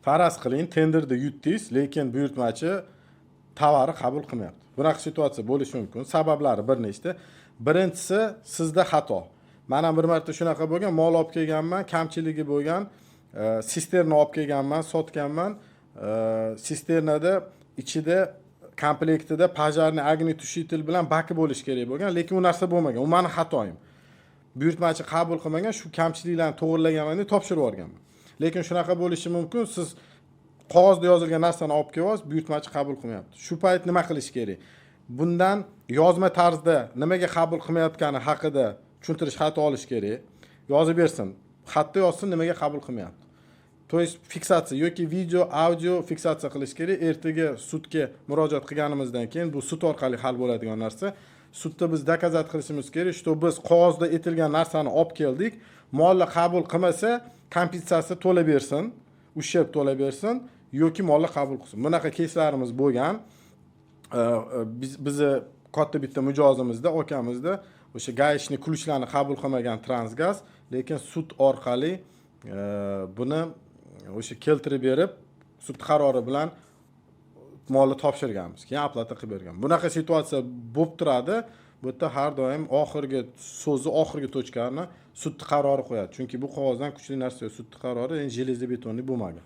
faraz qiling, tenderda yutdingiz, lekin buyurtmachi tovarni qabul qilmayapti. Bunaqa situatsiya bo'lishi mumkin. Sabablari bir nechta. Birinchisi sizda xato. Mana bir marta shunaqa bo'lgan, mol olib kelganman, kamchiligi bo'lgan, sisterna olib kelganman, sotganman. Sisternada ichida komplektida pojarniy огнетушитель tushitel bilan baki bo'lish kerak bo'lgan, lekin u narsa bo'lmagan. U meni xatoyim. Buyurtmachi qabul qilmagan, shu kamchiliklarni to'g'rilaganman deb topshirib yuborganman. Lekin shunaqa bo'lishi mumkin, siz qog'ozda yozilgan narsani olib kelasiz, buyurtmachi qabul qilmayapti. Shu payt nima qilish kerak? Bundan yozma tarzda nimaga qabul qilmayotgani haqida tushuntirish xati olish kerak. Yozib bersin. Xatda yozsin nimaga qabul qilmayapti. То есть fiksatsiya yoki video, audio fiksatsiya qilish kerak. Ertaga sudga murojaat qilganimizdan keyin bu sud orqali hal bo'ladigan narsa. Sudda biz dokazat qilishimiz kerak, что biz qog'ozda aytilgan narsani olib keldik. Molni qabul qilmasa, kompensatsiya to'lab bersin, ущерб to'lab bersin yoki molni qabul qilsin. Bunaqa keyslarimiz bo'lgan. Bizni katta bitta mijozimizda, okamizda o'sha gaishni kluchlarni qabul qilmagan Transgaz, lekin sud orqali buni o'sha keltirib berib, sud qarori bilan molni topshirganmiz. Keyin aplata qilib bergan. Bunaqa situatsiya bo'lib turadi. Bu yerda har doim oxirgi so'zi, oxirgi tochkani sud qarori qo'yadi. Chunki bu qog'ozdan kuchli narsa, sud qarori, jelezobetonni bo'lmagan.